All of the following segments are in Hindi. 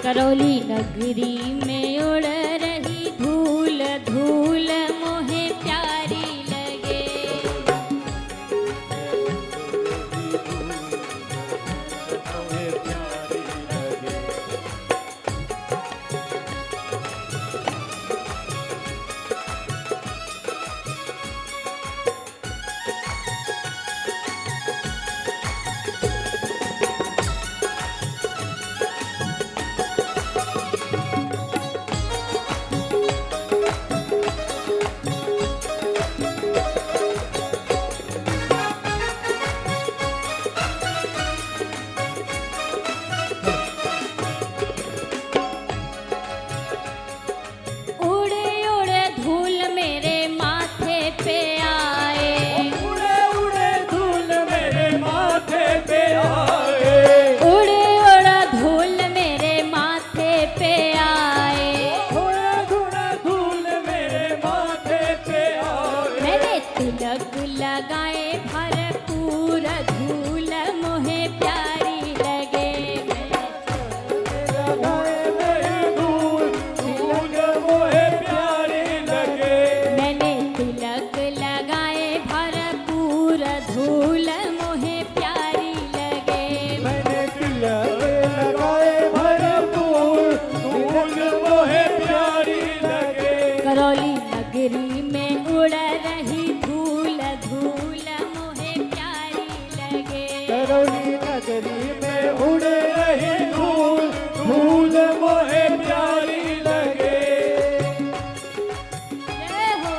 करौली नगरी में उड़ रही धूल धूल मोहे प्यारी लगे। तिलक लगाए भरपूर धूल मोहे प्यारी लगे। मैंने तिलक लगाए भरपूर धूल मोहे प्यारी लगे। मैंने तिलक लगाए भरपूर धूल मोहे प्यारी लगे। करौली नगरी में उड़ रही धूल धूल मोहे प्यारी लगे। करौली नगरी में उड़ रही धूल धूल मोहे प्यारी लगे। जय हो।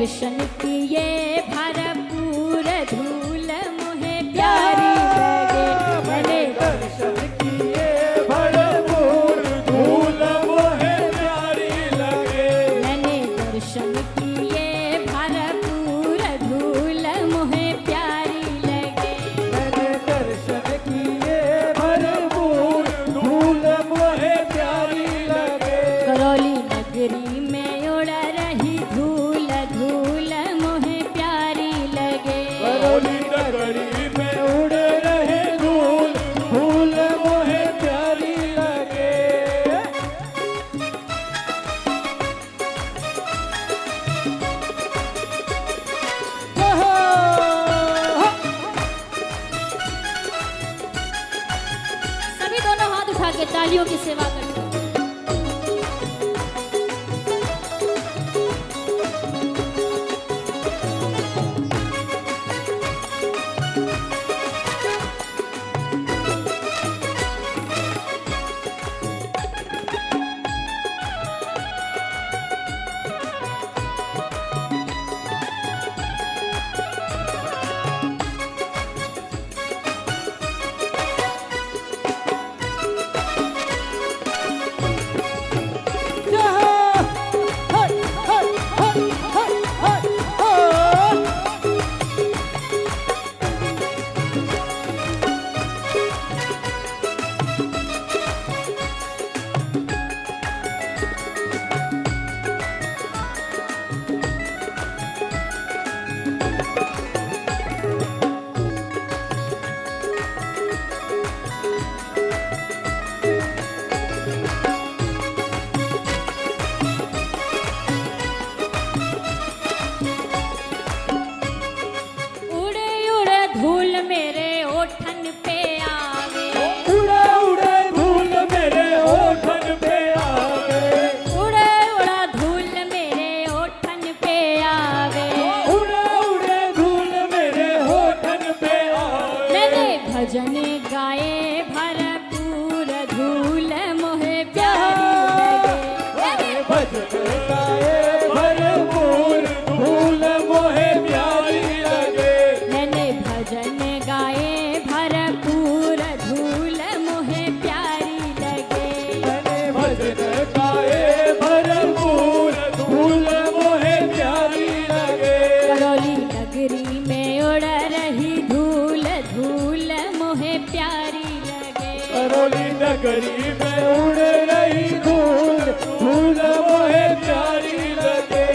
दर्शन किए भरपूर धूल मोहे प्यारी लगे। मैंने दर्शन किए भरपूर धूल मोहे प्यारी लगे। मैंने दर्शन किए भरपूर धूल मोहे प्यारी लगे। मैंने दर्शन किए भरपूर धूल मोहे प्यारी लगे। करौली नगरी में उड़ रही धूल धूल मोहे प्यारी लगे। करौली नगरी में उड़ रही धूल धूल मोहे प्यारी लगे। सभी दोनों हाथ उठा के तालियों की सेवा करते हैं। भजन करौली नगरी में उड़ रही धूल धूल मोहे प्यारी लगे।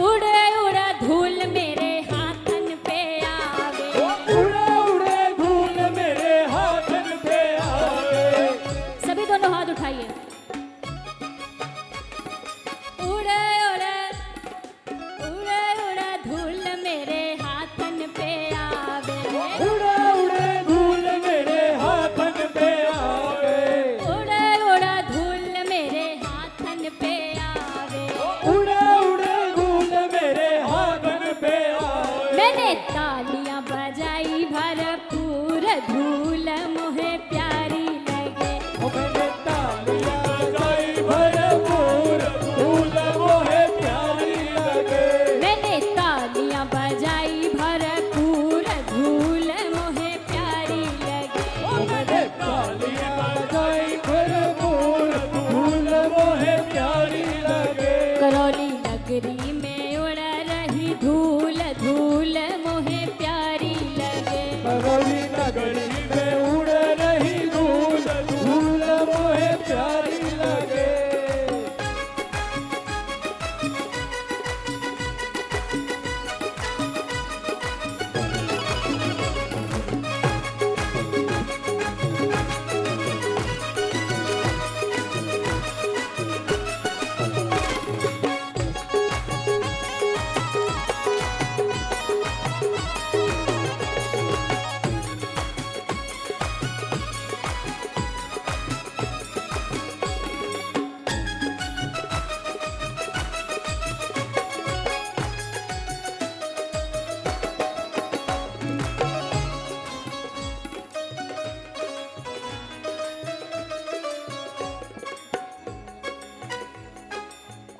उड़े उड़े धूल मेरे हाथन पे आवे, उड़े उड़े धूल मेरे हाथन पे आवे। सभी दोनों हाथ उठाइए। उड़े उड़े उड़े उड़े धूल मेरे हाथन पे आवे, उड़े उड़े धूल मेरे हाथन पे आवे। उड़े उड़े धूल मेरे हाथन पे आवे। उड़े उड़े धूल मेरे हाथन पे आवे। मैंने तालियां बजाई भरपूर, धूल मोहे प्यारी लगे। ओ मैंने तालियां बजाई भरपूर धूल मोहे प्यारी लगे। मैंने तालियां बजाई भरपूर, धूल मोहे प्यारी लगे। ओ मैंने तालियां बजाई भरपूर धूल मोहे प्यारी लगे। करौली नगरी में उड़ रही धूल धूल मोहे प्यारी लगे। करौली नगरी में उड़ रही धूल धूल मोहे प्यारी लगे।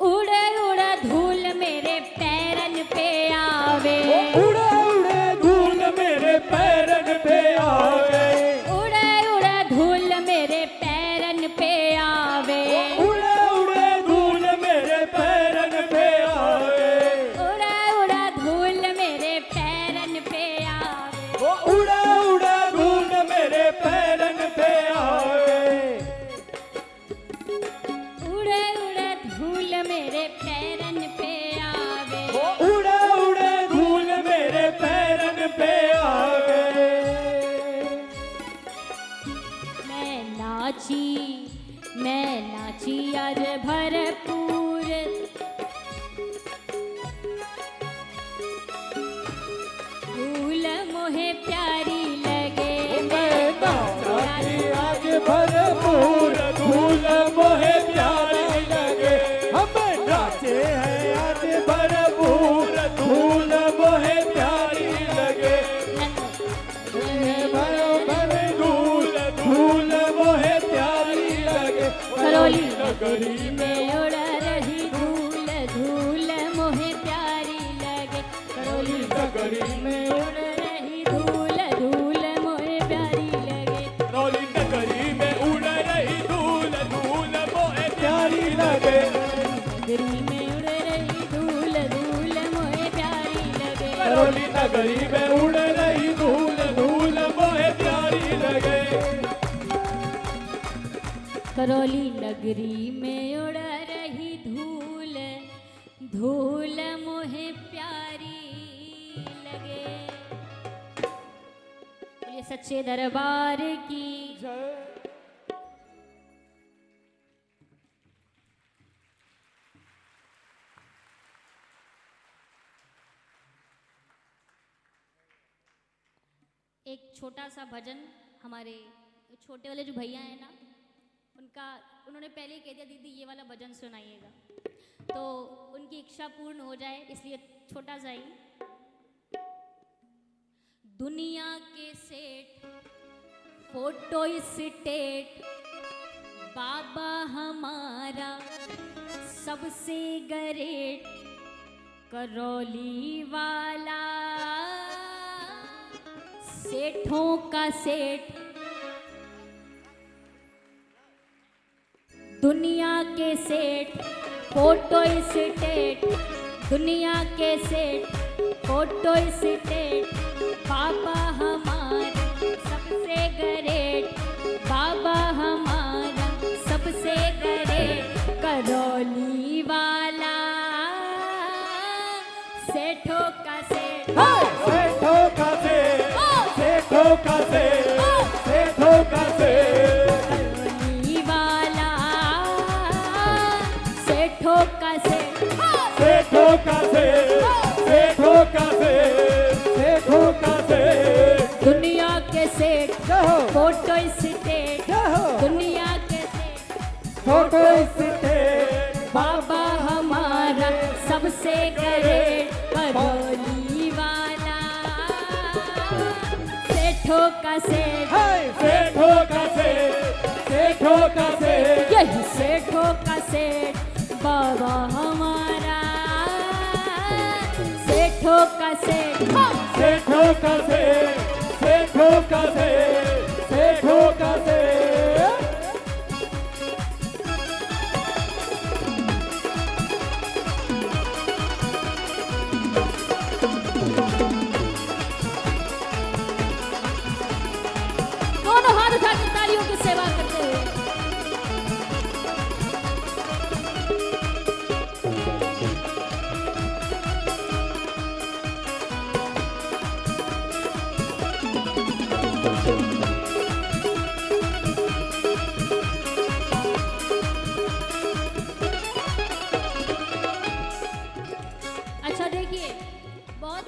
उड़े उड़े धूल मेरे पैरन पे आवे, उड़े उड़े धूल मेरे पैरन पे आवे। उड़े उड़े धूल मेरे पैरन पे आवे। उड़े उड़े धूल मेरे पैरन पे आवे। उड़े उड़े धूल मेरे पैरन पे आवे। उड़े उड़े धूल मेरे पैरन पे आवे। उड़े उड़े धूल मेरे पैरन पे आवे। उड़े उड़े धूल मेरे पैरन पे आवे। मैं नाची आज भरपूर, धूल मोहे प्यारी लगे। मैं नाची आज भरपूर धूल मोहे प्यारी लगे। हम नाचे हैं आज भरपूर धूल मोहे प्यारी लगे। भर धूल धूल मोहे प्यारी लगे। करौली नगरी में उड़ रही धूल धूल मोहे प्यारी लगे। करौली नगरी में उड़ रही धूल धूल मोहे प्यारी लगे। करौली नगरी में उड़ रही धूल धूल मोहे प्यारी लगे। नगरी में उड़ रही धूल धूल मोहे प्यारी लगे। करौली नगरी में उड़ रही धूल धूल मोहे प्यारी लगे। करौली नगरी में उड़ रही धूल धूल मोहे प्यारी लगे। बोलिए सच्चे दरबार की। एक छोटा सा भजन हमारे छोटे वाले जो भैया हैं ना, उन्होंने पहले ही कह दिया दीदी ये वाला भजन सुनाइएगा। तो उनकी इच्छा पूर्ण हो जाए, इसलिए छोटा सा ही। दुनिया के सेठ फोटो स्टेट बाबा हमारा सबसे ग्रेट, करौली वाला सेठों का सेठ। दुनिया के सेठ फोटो स्टेट, दुनिया के सेठ फोटो स्टेट बाबा हमारा सबसे ग्रेट, बाबा हमारा सबसे ग्रेट, करौली वाला सेठों का सेठ। सेठों का सेठ, सेठों का सेठ, सेठों का सेठ, करौली वाला सेठों का सेठ। सेठों का सेठ, सेठों का सेठ, सेठों का सेठ। दुनिया के सेठ जहो, फोटो स्टेट, जहो, दुनिया के सेठ फोटो स्टेट बाबा हमारा सबसे ग्रेट, करौली वाला सेठों का सेठ। सेठों का सेठ, सेठों का सेठ, यही सेठों का सेठ बाबा हमारा सेठों का सेठ। सेठों का सेठ, सेठों का सेठ, सेठों का सेठ। दोनों हाथ उठाकर तालियों की सेवा करते हुए